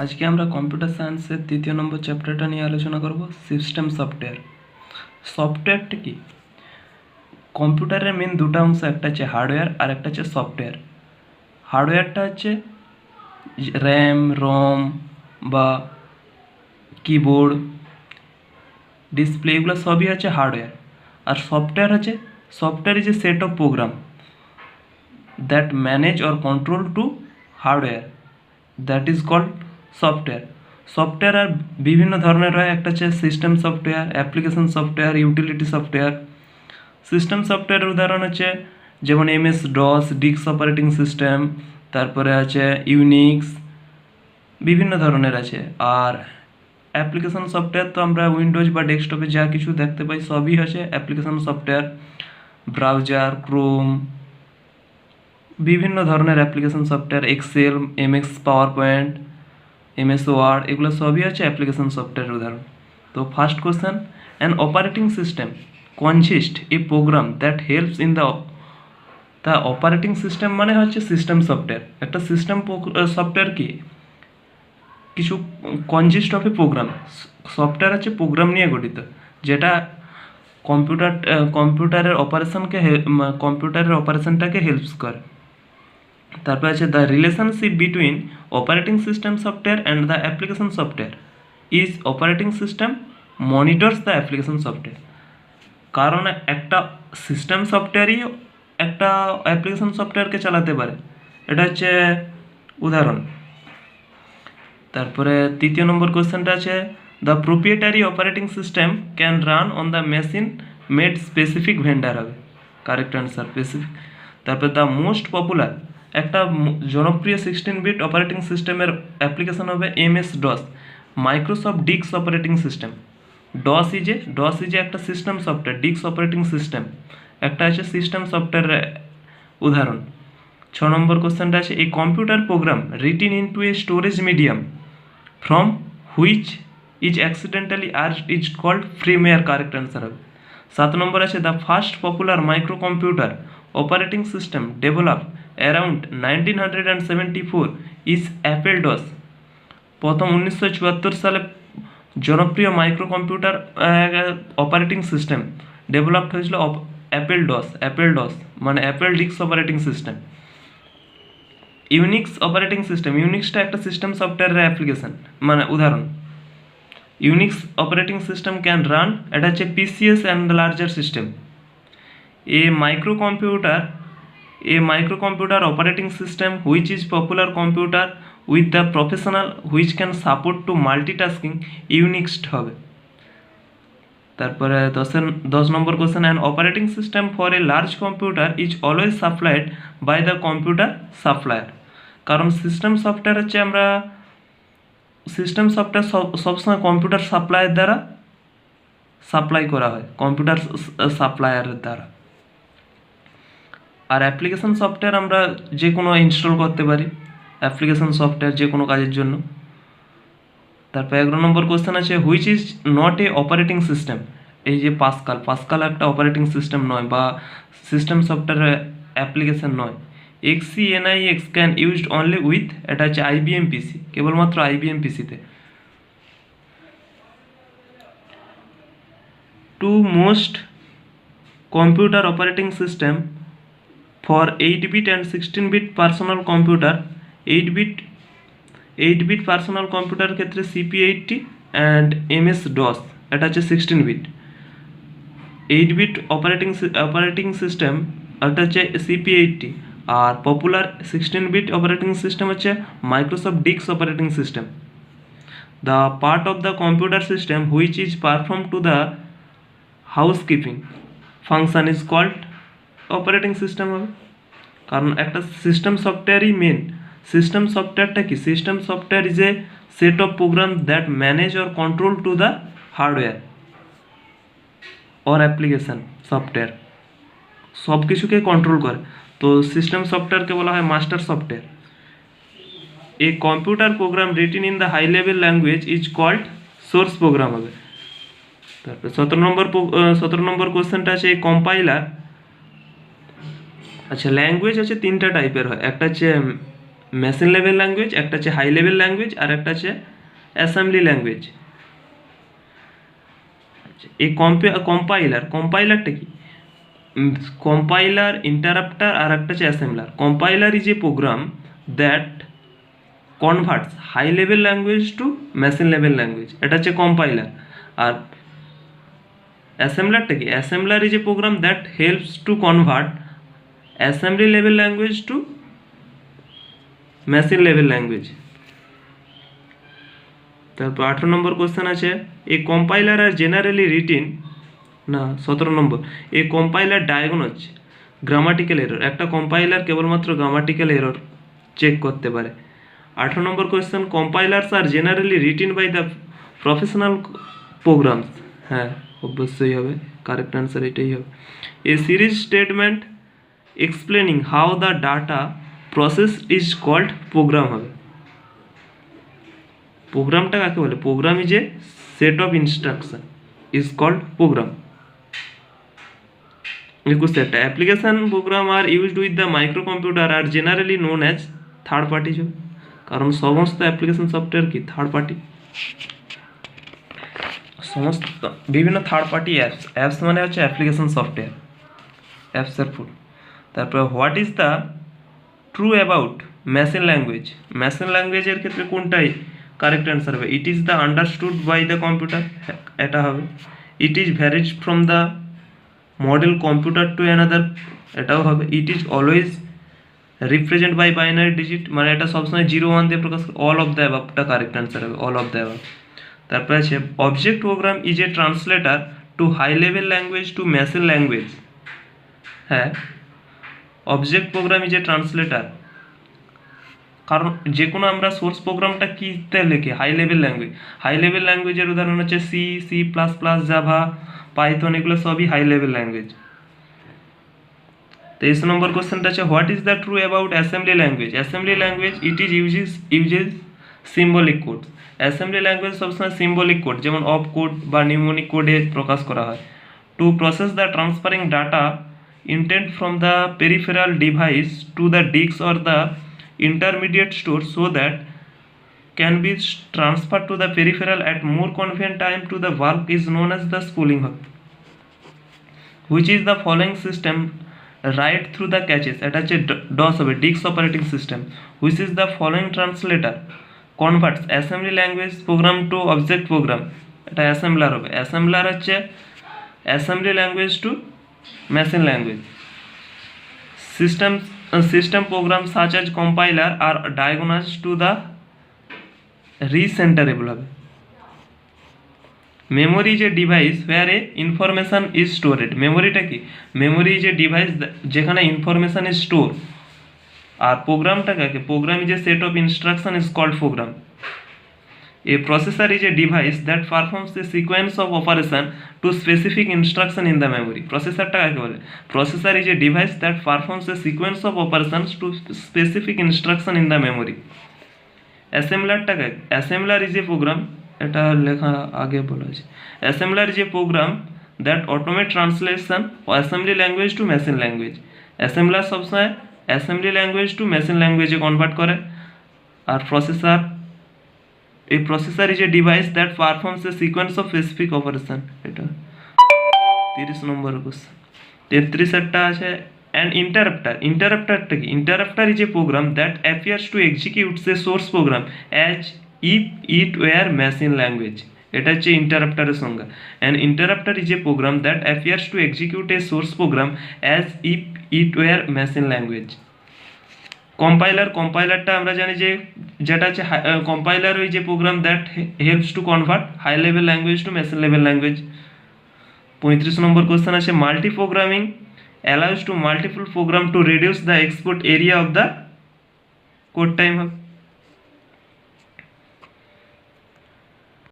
আজকে আমরা কম্পিউটার সায়েন্সের তৃতীয় নম্বর চ্যাপ্টারটা নিয়ে আলোচনা করব সিস্টেম সফটওয়্যার। সফটওয়্যারটা কি? কম্পিউটারের মেন দুটো অংশ, একটা হচ্ছে হার্ডওয়্যার আর একটা হচ্ছে সফটওয়্যার। হার্ডওয়্যারটা হচ্ছে র্যাম, রম বা কিবোর্ড, ডিসপ্লে, এগুলো সবই হচ্ছে হার্ডওয়্যার। আর software is a set of program that manage or control to hardware, that is called software. Software আর বিভিন্ন ধরনের হয়, একটা হচ্ছে system software, application software, utility software. System সফটওয়্যারের উদাহরণ হচ্ছে যেমন MS DOS, ডিক্স অপারেটিং সিস্টেম, তারপরে আছে ইউনিক্স, বিভিন্ন ধরনের আছে। আর অ্যাপ্লিকেশন সফটওয়্যার তো আমরা উইন্ডোজ বা ডেস্কটপে যা কিছু দেখতে পাই সবই আছে অ্যাপ্লিকেশন সফটওয়্যার। ব্রাউজার, ক্রোম, বিভিন্ন ধরনের application software, Excel, MS PowerPoint, MS Word, এগুলো সবই আছে অ্যাপ্লিকেশন সফটওয়্যারের উদাহরণ। তো first question, an operating system consist a program that helps in the operating system মানে হচ্ছে সিস্টেম সফটওয়্যার। একটা সিস্টেম সফটওয়্যার কি? কিছু consist of a program. Software হচ্ছে প্রোগ্রাম নিয়ে গঠিত, যেটা কম্পিউটারের অপারেশনটাকে হেল্পস করে। তারপর আছে the relationship between operating system software and the application software is operating system monitors the application software. কারণ একটা সিস্টেম সফটওয়্যারই একটা অ্যাপ্লিকেশন সফটওয়্যারকে চালাতে পারে, এটা হচ্ছে উদাহরণ। তারপরে তৃতীয় নম্বর কোশ্চেনটা আছে the proprietary operating system can run on the machine made specific vendor, হবে কারেক্ট অ্যান্সার স্পেসিফিক। তারপরে দ্য মোস্ট পপুলার, একটা জনপ্রিয় 16-বিট অপারেটিং সিস্টেমের অ্যাপ্লিকেশন হবে MS DOS, মাইক্রোসফট ডিক্স operating system. DOS is a একটা সিস্টেম সফটওয়্যার, ডিক্স অপারেটিং সিস্টেম একটা আছে সিস্টেম সফটওয়্যারের উদাহরণ। 6 নম্বর কোশ্চেনটা আছে এই computer program written into a storage medium from which is accidentally erased is called freeware, correct answer হবে। 7 নম্বর আছে the first popular micro computer operating system developed around 1974 is Apple DOS. প্রথম 1974 সালে জনপ্রিয় micro computer operating system developed হয়েছিল Apple DOS মানে Apple ডিক্স operating system. Unix operating system, ইউনিক্সটা একটা সিস্টেম সফটওয়্যারের অ্যাপ্লিকেশন মানে উদাহরণ। Unix operating system can run, এটা হচ্ছে PCS and larger system. A micro computer operating system which is popular computer with the professional which can support to multitasking, Unix হবে। তারপরে 10 number question, an operating system for a large computer is always supplied by the computer supplier. কারণ system software সবসময় computer সাপ্লাইয়ের দ্বারা supply করা হয়, computer সাপ্লায়ারের দ্বারা। আর application software আমরা যে কোনো ইনস্টল করতে পারি, অ্যাপ্লিকেশন সফটওয়্যার যে কোনো কাজের জন্য। তারপর 11 নম্বর কোশ্চেন আছে which is not a operating system. এই যে পাসকাল একটা অপারেটিং সিস্টেম নয় বা সিস্টেম সফটওয়্যার অ্যাপ্লিকেশন নয়। XCNIX can used only with, এটা হচ্ছে IBM PC, কেবলমাত্র IBM PCতে। To most computer operating system for 8-bit and 16-bit personal computer, 8-bit personal computer ক্ষেত্রে CP80 অ্যান্ড MS DOS, এটা হচ্ছে 16-bit। 8-bit অপারেটিং সিস্টেম এটা হচ্ছে CP80, আর পপুলার 16-bit অপারেটিং সিস্টেম হচ্ছে মাইক্রোসফট ডিক্স operating system. The part of the computer system which is perform to the housekeeping function is called operating system হবে। কারণ একটা সিস্টেম সফটওয়্যারই মেন। সিস্টেম সফটওয়্যারটা কি? System software is a set of program that manage or control to the hardware or application software, সব কিছুকে control করে। তো সিস্টেম সফটওয়্যারকে বলা হয় master software. A computer program written in the high level language is called source program হবে। তারপর 17 নম্বর কোশ্চেনটা আছে এই কম্পাইলার। আচ্ছা, ল্যাঙ্গুয়েজ আছে 3টা টাইপের হয়, একটা হচ্ছে মেশিন লেভেল ল্যাঙ্গুয়েজ, একটা হচ্ছে হাই লেভেল ল্যাঙ্গুয়েজ, আর একটা হচ্ছে অ্যাসেম্বলি ল্যাঙ্গুয়েজ। এই কম্পাইলারটা কি? কম্পাইলার, ইন্টারাপ্টার আর একটা হচ্ছে assembler. Compiler is a program that converts high level language to machine level language, এটা হচ্ছে কম্পাইলার। আর অ্যাসেম্বলারটা কি? Assembler is a program that helps to convert assembly level language to machine level language. তারপর 18 number question আছে, a compiler are generally written, না 17 number, a compiler diagnose grammatical error. একটা compiler কেবলমাত্র গ্রামাটিক্যাল এরর চেক করতে পারে। 18 number question, compilers R generally written by the professional programs. হ্যাঁ অবশ্যই হবে, কারেক্ট অ্যান্সার এটাই হবে। A series statement explaining how the data process is called program হবে। প্রোগ্রামটা কাকে বলে? Program is a set of instruction is called program. 21 একটা, application program are used with the micro computer are generally known as third party. কারণ সমস্ত application software কি third party, সমস্ত বিভিন্ন থার্ড পার্টি অ্যাপস মানে হচ্ছে অ্যাপ্লিকেশন সফটওয়্যার, অ্যাপসের ফুল। তারপরে what is the true about machine language? Machine ল্যাঙ্গুয়েজের ক্ষেত্রে কোনটাই কারেক্ট অ্যান্সার হবে? It is the understood by the computer, এটা হবে। It is varies from the model computer to another, এটাও হবে। It is always represent by binary digit, মানে এটা সবসময় 0 1 দিয়ে প্রকাশ করে। অল অফ দ্য অ্যাবাবটা কারেক্ট অ্যান্সার হবে, অল অফ দ্য অ্যাবাব। তারপরে আছে object program is a translator to high level language to machine language. হ্যাঁ, object program is a translator, কারণ যে কোনো আমরা সোর্স প্রোগ্রামটা কিতে লিখি? High level language. High level ল্যাঙ্গুয়েজের উদাহরণ হচ্ছে C, C plus plus, Java, Python, এগুলো সবই হাই লেভেল ল্যাঙ্গুয়েজ। 23 নম্বর কোশ্চেনটা আছে, what is the true about assembly language? Assembly language it is uses symbolic code. Assembly language সবসময় সিম্বলিক কোড, যেমন অফ কোড বা নিউমোনিক কোডে প্রকাশ করা হয়। To process the transferring data intent from the peripheral device to the disk or the intermediate store so that can be transferred to the peripheral at more convenient time to the work is known as the spooling. Which is the following system write through the caches? এটা হচ্ছে DOS হবে, disk operating system. Which is the following translator converts assembly language program to object program? এটা assembler হবে। assembler হচ্ছে assembly language to machine language. System programs such as compiler are diagnosed to the recenterable হবে। Memory is a device where a information is stored. মেমোরিটা কি? Memory is a device যেখানে information is store. আর প্রোগ্রামটা কাকে? Program is a set of instruction is called program. A processor is a device that performs a sequence of operation to specific instruction in the memory. Processorটা কাকে বলে? Processor is a device that performs a sequence of operations to specific instruction in the memory. Assemblerটা কাকে? Assembler is a program, এটা লেখা আগে বলা আছে। Assembler is a program that automate translation of assembly language to machine language. Assembler সবসময় assembly language to machine language convert করে। আর processor, a processor is a device that performs a sequence of specific operation. এটা 30 নম্বর question. 33 একটা আছে an interrupter. Interrupterটা কি? Interrupter is a program that appears to execute a source program as if it were machine language. এটা হচ্ছে ইন্টারাপ্টারের সংজ্ঞা। an interrupter is a program that appears to execute a source program as if it were machine language. কম্পাইলারটা আমরা জানি যে যেটা হচ্ছে compiler ওই যে program that helps to convert high level language to machine level language. 35 number question আছে, multi programming allows to multiple program to reduce the export area of the code time হবে।